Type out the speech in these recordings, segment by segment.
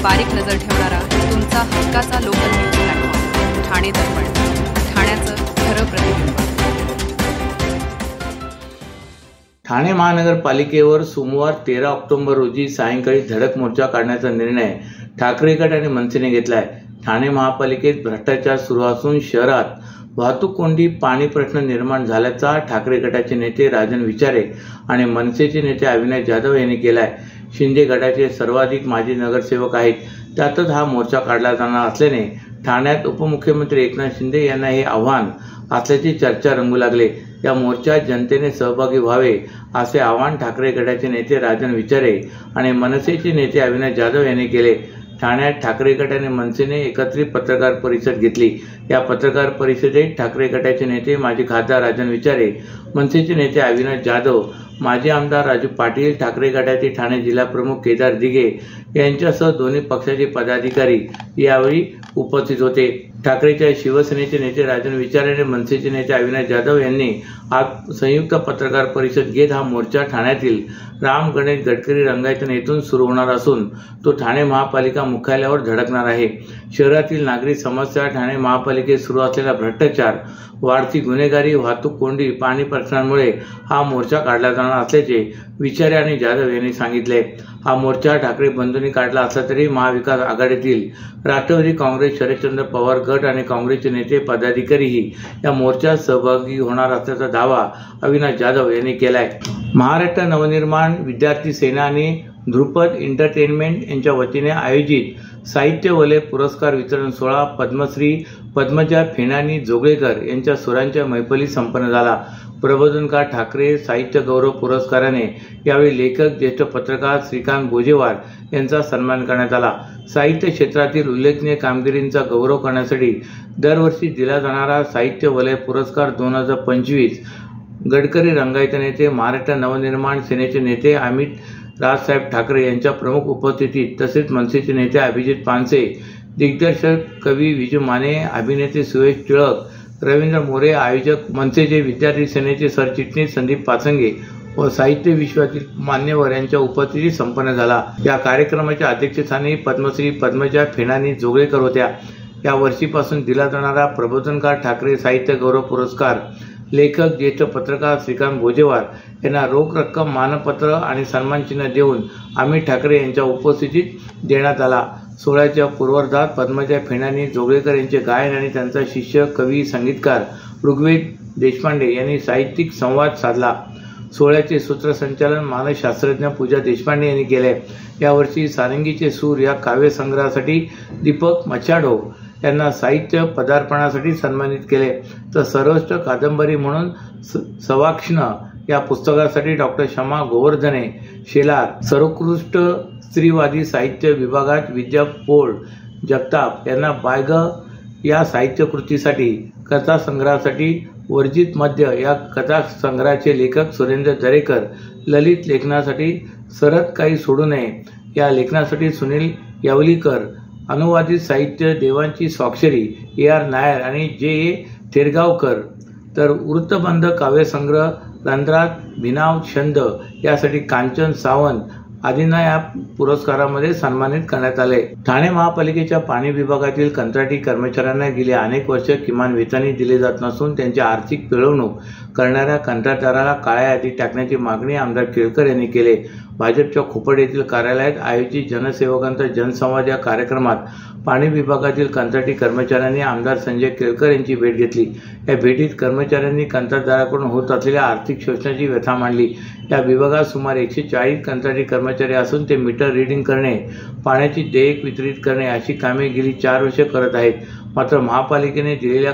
बारीक नजर ठेवणारा तुमचा हक्काचा लोकल न्यूज प्लॅटफॉर्म ठाणे दर्पण, ठाण्याचं खरं प्रतिबिंब। ठाणे महानगरपालिकेवर सोमवार 13 ऑक्टोबर रोजी सायंकाळी धडक मोर्चा काढण्याचा निर्णय ठाकरे गट आणि मनसेने घेतला आहे। ठाणे महापालिकेत भ्रष्टाचार सुरू असून शहरात वाहतूक कोंडी, पाणी प्रश्न निर्माण झाल्याचा ठाकरे गटाचे नेते राजन विचारे आणि मनसेचे नेते अविनाश जाधव यांनी केला आहे। शिंदे गटाचे सर्वाधिक माजी नगरसेवक आहेत, त्यातच हा मोर्चा काढला जाणार असल्याने ठाण्यात उपमुख्यमंत्री एकनाथ शिंदे यांना हे आव्हान असल्याची चर्चा रंगू लागले। या मोर्चात जनतेने सहभागी व्हावे असे आवाहन ठाकरे गटाचे नेते राजन विचारे आणि मनसेचे नेते अविनाश जाधव यांनी केले। ठाण्यात ठाकरे गट आणि मनसेने एकत्रित पत्रकार परिषद घेतली। या पत्रकार परिषदेत ठाकरे गटाचे नेते माजी खासदार राजन विचारे, मनसेचे नेते अविनाश जाधव, माजी आमदार राजू पाटील, ठाकरे गटाचे ठाणे जिल्हा प्रमुख केदार दिघे यांच्यासह दोन्ही पक्षाचे पदाधिकारी यावेळी उपस्थित होते। ठाकरेच्या शिवसेनेचे नेते राजन विचारे आणि मनसेचे नेते अविनाश जाधव यांनी आज संयुक्त पत्रकार परिषद घेत हा मोर्चा ठाण्यातील राम गणेश गडकरी रंगायतन येथून सुरू होणार असून तो ठाणे महापालिका मुख्यालयावर धडकणार आहे। शहरातील नागरिक समस्या, ठाणे महापालिकेत सुरू असलेला भ्रष्टाचार, वाढती गुन्हेगारी, वाहतूक कोंडी, पाणी प्रश्नांमुळे हा मोर्चा काढला जाणार असल्याचे विचारे आणि जाधव यांनी सांगितले। हा मोर्चा ठाकरे बंधूंनी काढला असला तरी महाविकास आघाडीतील राष्ट्रवादी काँग्रेस, शरदचंद्र पवार गट आणि काँग्रेसचे नेते पदाधिकारीही या मोर्चात सहभागी होणार असल्याचा दावा अविनाश जाधव यांनी केलाय। महाराष्ट्र नवनिर्माण विद्यार्थी सेना आणि ध्रुपद एंटरटेनमेंट यांच्या वतीने आयोजित साहित्य वलय पुरस्कार वितरण सोहळा पद्मश्री पद्मजा फेणानी जोगळेकर यांच्या सुरांच्या मैफली संपन्न झाला। प्रबोधनकार ठाकरे साहित्य गौरव पुरस्काराने यावेळी लेखक, ज्येष्ठ पत्रकार श्रीकांत बोजेवार यांचा सन्मान करण्यात आला। साहित्य क्षेत्रातील उल्लेखनीय कामगिरींचा गौरव करण्यासाठी दरवर्षी दिला जाणारा साहित्य वलय पुरस्कार 2025 गडकरी रंगायत नेते, महाराष्ट्र नवनिर्माण सेनेचे नेते अमित राजसाहेब ठाकरे यांच्या प्रमुख उपस्थितीत तसेच मनसेचे नेते अभिजित पानसे, दिग्दर्शक कवी विजू माने, अभिनेते सुरेश टिळक, रवींद्र मोरे, आयोजक मनसेचे विद्यार्थी सेनेचे सरचिटणीस संदीप पाचंगे व साहित्य विश्वातील मान्यवर यांच्या उपस्थितीत संपन्न झाला। या कार्यक्रमाच्या अध्यक्षस्थानी पद्मश्री पद्मजा फेणानी जोगळेकर होत्या। या वर्षीपासून दिला जाणारा प्रबोधनकार ठाकरे साहित्य गौरव पुरस्कार लेखक, ज्येष्ठ पत्रकार श्रीकांत बोजेवार यांना रोख रक्कम, मानपत्र आणि सन्मानचिन्ह देऊन अमित ठाकरे यांच्या उपस्थितीत देण्यात आला। सोहळ्याच्या पूर्वार्धात पद्मजा फेणानी जोगळेकर यांचे गायन आणि त्यांचा शिष्य कवी संगीतकार ऋग्वेद देशपांडे यांनी साहित्यिक संवाद साधला। सोहळ्याचे सूत्रसंचालन मानसशास्त्रज्ञ पूजा देशपांडे यांनी केले। यावर्षी सारंगीचे सूर या काव्यसंग्रहासाठी दीपक मच्छाडो यांना साहित्य पदार्पणासाठी सन्मानित केले, तर सर्वोत्कृष्ट कादंबरी म्हणून सवाक्ष्ण या पुस्तकासाठी डॉक्टर शमा गोवर्धने शेलार, सर्वोत्कृष्ट स्त्रीवादी साहित्य विभागात विद्या पोळ जगताप यांना बायग या साहित्य कृतीसाठी, कथा संग्रहासाठी वर्जित मध्य या कथा संग्रहाचे लेखक सुरेंद्र दरेकर, ललित लेखनासाठी सरत काही सोडू नये या लेखनासाठी सुनील यावलीकर, अनुवादित साहित्य देवांची स्वाक्षरी AR नायर आणि JA थेरगावकर, तर वृत्तबंध काव्यसंग्रह रंध्रात भिनाव छंद यासाठी कांचन सावंत आदींना या पुरस्कारामध्ये सन्मानित करण्यात आले। ठाणे महापालिकेच्या पाणी विभागातील कंत्राटी कर्मचाऱ्यांना गेली अनेक वर्ष किमान वेतनही दिले जात नसून त्यांची आर्थिक पिळवणूक करणाऱ्या कंत्राटदाराला काळ्या यादीत टाकण्याची मागणी आमदार केळकर यांनी केली। भाजपच्या खोपड येथील कार्यालयात आयोजित जनसेवकांचा जनसंवाद या कार्यक्रमात पाणी विभागातील कंत्राटी कर्मचाऱ्यांनी आमदार संजय केळकर यांची भेट घेतली। या भेटीत कर्मचाऱ्यांनी कंत्राटदाराकडून होत असलेल्या आर्थिक शोषणाची व्यथा मांडली। या विभागात सुमारे 140 कंत्राटी कर्मचारी असून ते मीटर रीडिंग करणे, पाण्याची देयक वितरित करणे अशी कामे गेली 4 वर्षे करत आहेत। मात्र महापालिकेने दिलेल्या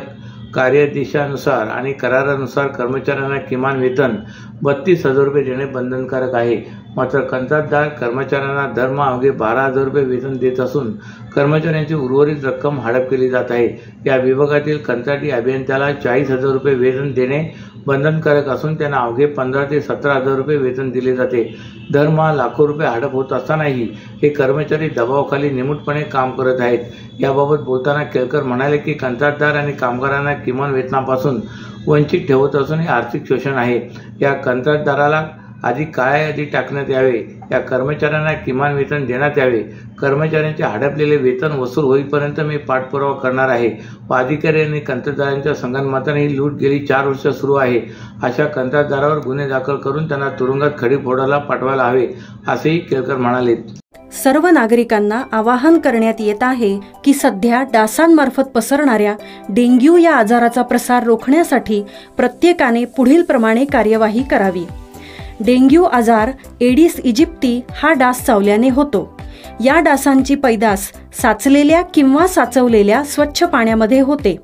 कार्यादेशानुसार आणि करारानुसार कर्मचाऱ्यांना किमान वेतन 32,000 रुपये देणे बंधनकारक आहे। मात्र कंत्राटदार कर्मचाऱ्यांना दरमहा अवघे 12,000 रुपये वेतन देत असून कर्मचाऱ्यांची उर्वरित रक्कम हडप केली जात आहे। या विभागातील कंत्राटी अभियंत्याला 40,000 रुपये वेतन देणे बंधनकारक असून त्यांना अवघे 15,000 ते 17,000 रुपये वेतन दिले जाते। दरमहा लाखो रुपये हडप होत असतानाही हे कर्मचारी दबावाखाली निमूटपणे काम करत आहेत। याबाबत बोलताना केळकर म्हणाले की कंत्राटदार आणि कामगारांना किमान वेतनापासून वंचित ठेवत असून हे आर्थिक शोषण आहे। या कंत्राटदाराला आधी काळ्या यादी टाकण्यात यावे, या कर्मचाऱ्यांना किमान वेतन देण्यात यावे, कर्मचाऱ्यांचे हडपलेले वेतन वसूल होईपर्यंत मी पाठपुरावा करणार आहे व अधिकारी आणि कंत्राटदारांच्या संगनमताने ही लूट गेली 4 वर्ष सुरू आहे. अशा कंत्राटदारावर गुन्हे दाखल करून त्यांना तुरुंगात खडी फोडायला पाठवायला हवे, असेही केळकर म्हणाले. सर्व नागरिकांना आवाहन करण्यात येत आहे की सध्या डासांमार्फत पसरणाऱ्या डेंग्यू या आजाराचा प्रसार रोखण्यासाठी प्रत्येकाने पुढील प्रमाणे कार्यवाही करावी. डेंग्यू आजार एडिस इजिप्ती हा डास चावल्याने होतो. या डासांची पैदास साचलेल्या किंवा साचवलेल्या स्वच्छ पाण्यामध्ये होते.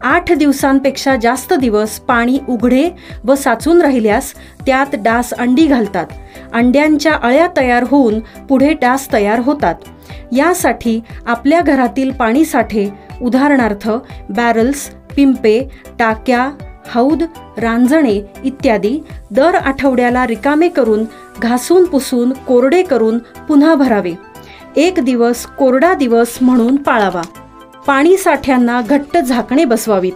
8 दिवसांपेक्षा जास्त दिवस पाणी उघडे व साचून राहिल्यास त्यात डास अंडी घालतात. अंड्यांच्या अळ्या तयार होऊन पुढे डास तयार होतात. यासाठी आपल्या घरातील पाणी साठे, उदाहरणार्थ बॅरल्स, पिंपे, टाक्या, हौद, रांजणे इत्यादी दर आठवड्याला रिकामे करून घासून पुसून कोरडे करून पुन्हा भरावे. 1 दिवस कोरडा दिवस म्हणून पाळावा. पाणी साठ्यांना घट्ट झाकणे बसवावीत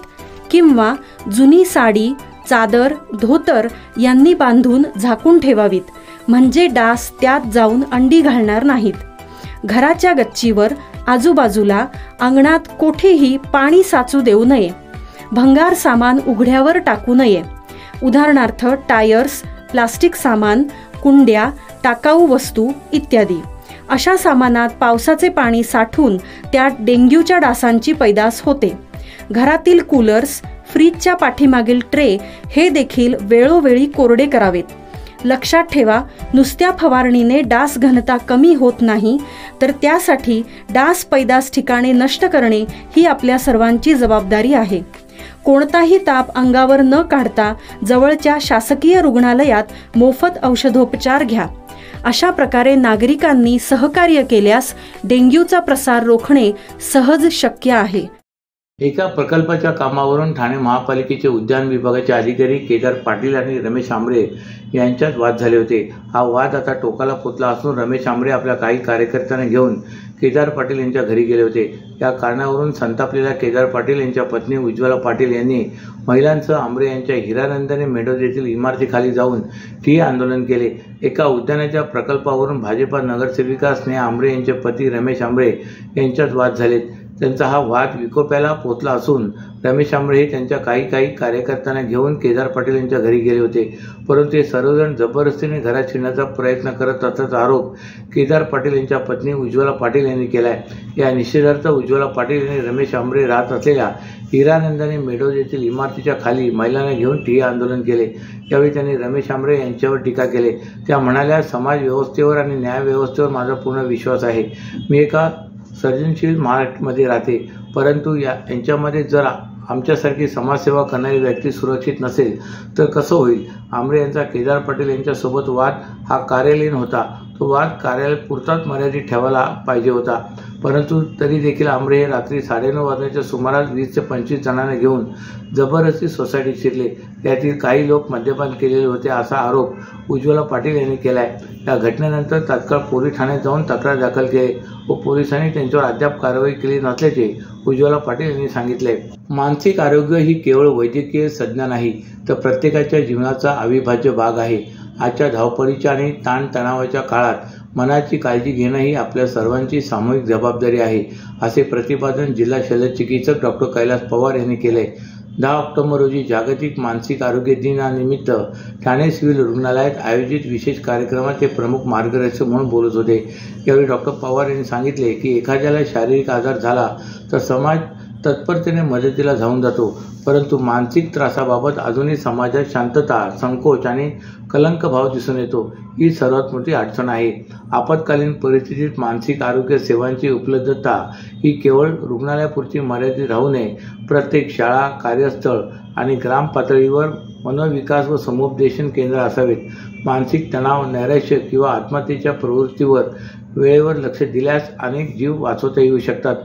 किंवा जुनी साडी, चादर, धोतर यांनी बांधून झाकून ठेवावीत, म्हणजे डास त्यात जाऊन अंडी घालणार नाहीत. घराच्या गच्चीवर, आजूबाजूला, अंगणात कोठेही पाणी साचू देऊ नये. भंगार सामान उघड्यावर टाकू नये, उदाहरणार्थ टायर्स, प्लास्टिक सामान, कुंड्या, टाकाऊ वस्तू इत्यादी. अशा सामानात पावसाचे पाणी साठून त्यात डेंग्यूच्या डासांची पैदास होते. घरातील कूलर्स, फ्रीजच्या पाठीमागील ट्रे हे देखील वेळोवेळी कोरडे करावेत. लक्षात ठेवा, नुसत्या फवारणीने डास घनता कमी होत नाही, तर त्यासाठी डास पैदास ठिकाणे नष्ट करणे ही आपल्या सर्वांची जबाबदारी आहे. कोणताही ताप अंगावर न काढता जवळच्या शासकीय रुग्णालयात मोफत औषधोपचार घ्या. अशा प्रकारे नागरिकांनी सहकार्य केल्यास डेंग्यूचा प्रसार रोखणे सहज शक्य आहे. एका प्रकल्पाच्या कामावरून ठाणे महापालिकेचे उद्यान विभागाचे अधिकारी केदार पाटील आणि रमेश आंबरे यांच्यात वाद झाले होते. हा वाद आता टोकाला पोचला असून रमेश आंबरे आपल्या काही कार्यकर्त्यांना घेऊन केदार पाटील यांच्या घरी गेले होते. या कारणावरून संतापलेल्या केदार पाटील यांच्या पत्नी उज्ज्वला पाटील यांनी महिलांसह आंबरे यांच्या हिरानंदानी मेढोद येथील इमारतीखाली जाऊन ठिय्या आंदोलन केले. एका उद्यानाच्या प्रकल्पावरून भाजपा नगरसेविका स्नेहा आंबरे यांचे पती रमेश आंबरे यांच्यात वाद झालेत. त्यांचा हा वाद विकोप्याला पोचला असून रमेश आंबरे हे त्यांच्या काही कार्यकर्त्यांना घेऊन केदार पाटील यांच्या घरी गेले होते, परंतु हे सर्वजण जबरदस्तीने घरात शिरण्याचा प्रयत्न करत असल्याचा आरोप केदार पाटील यांच्या पत्नी उज्ज्वला पाटील यांनी केला आहे. या निषेधार्थ उज्ज्वला पाटील यांनी रमेश आंबरे राहत असलेल्या हिरानंदानी मेढोद येथील इमारतीच्या खाली महिलांना घेऊन ठिय्या आंदोलन केले. यावेळी त्यांनी रमेश आंबरे यांच्यावर टीका केली. त्या म्हणाल्या, समाज व्यवस्थेवर आणि न्याय व्यवस्थेवर माझा पूर्ण विश्वास आहे. मी एका सर्जनशील महाराष्ट्रामध्ये राहते, परंतु यांच्यामध्ये जर आमच्यासारखी समाजसेवा करणारी व्यक्ती सुरक्षित नसेल तर कसं होईल. आंबरे यांचा केदार पाटील यांच्यासोबत वाद हा कार्यालयीन होता. तो वाद कार्यालयापुरताच मर्यादित ठेवायला पाहिजे होता, परंतु तरी देखील आंबरे हे रात्री 9:30 वाजण्याच्या सुमारास 20 ते 25 जणांना घेऊन जबरदस्ती सोसायटीत शिरले. त्यातील काही लोक मद्यपान केलेले होते असा आरोप उज्ज्वला पाटील यांनी केला आहे. या घटनेनंतर तात्काळ पोलीस ठाण्यात जाऊन तक्रार दाखल केली व पोलिसांनी त्यांच्यावर अद्याप कारवाई केली नसल्याचे उज्ज्वला पाटील यांनी सांगितले. मानसिक आरोग्य ही केवळ वैद्यकीय संज्ञा नाही, तर प्रत्येकाच्या जीवनाचा अविभाज्य भाग आहे. आजच्या धावपळीच्या आणि ताणतणावाच्या काळात मनाची काळजी घेणं ही आपल्या सर्वांची सामूहिक जबाबदारी आहे, असे प्रतिपादन जिल्हा शल्यचिकित्सक डॉक्टर कैलास पवार यांनी केले. 10 ऑक्टोबर रोजी जागतिक मानसिक आरोग्य दिनानिमित्त ठाणे सिव्हिल रुग्णालयात आयोजित विशेष कार्यक्रमात ते प्रमुख मार्गदर्शक म्हणून बोलत होते. यावेळी डॉक्टर पवार यांनी सांगितले की एखाद्याला शारीरिक आजार झाला तर समाज तत्परतेने मदतीला धावून जातो, परंतु मानसिक त्रासाबाबत अजूनही समाजात शांतता, संकोच आणि कलंकभाव दिसून येतो. ही सर्वात मोठी अडचण आहे. आपत्कालीन परिस्थितीत मानसिक आरोग्य सेवांची उपलब्धता ही केवळ रुग्णालयापुरती मर्यादित राहू नये. प्रत्येक शाळा, कार्यस्थळ आणि ग्राम पातळीवर मनोविकास व समुपदेशन केंद्र असावेत. मानसिक तणाव, नैराश्य किंवा आत्महत्येच्या प्रवृत्तीवर वेळेवर लक्ष दिल्यास अनेक जीव वाचवता येऊ शकतात.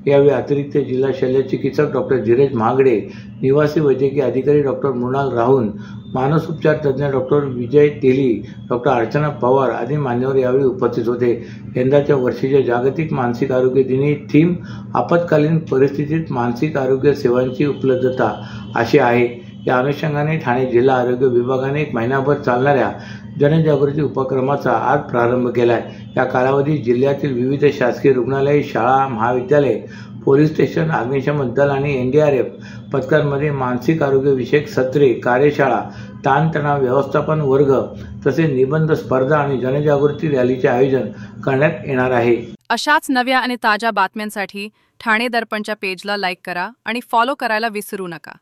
यावेळी अतिरिक्त जिल्हा शल्यचिकित्सक डॉक्टर धीरज महागडे, निवासी वैद्यकीय अधिकारी डॉक्टर मृणाल राहुल, मानसोपचार तज्ज्ञ डॉक्टर विजय तेली, डॉक्टर अर्चना पवार आदी मान्यवर यावेळी उपस्थित होते. यंदाच्या वर्षीच्या जागतिक मानसिक आरोग्य दिनी थीम आपत्कालीन परिस्थितीत मानसिक आरोग्य सेवांची उपलब्धता अशी आहे. या अनुषंगाने ठाणे जिल्हा आरोग्य विभागाने 1 महिनाभर चालणाऱ्या जनजागृती उपक्रमाचा आज प्रारंभ केलाय। या कालावधीत जिल्ह्यातील विविध शासकीय रुग्णालये, शाळा, महाविद्यालये, पोलीस स्टेशन, अग्निशमन दल आणि NDRF पथकांमध्ये मानसिक आरोग्य विषयक सत्रे, कार्यशाळा, ताणतणाव व्यवस्थापन वर्ग तसेच निबंध स्पर्धा आणि जनजागृती रॅलीचे आयोजन करण्यात येणार आहे। अशाच नव्या आणि ताज्या बातम्यांसाठी ठाणे दर्पणच्या पेजला लाईक करा आणि फॉलो करायला विसरू नका।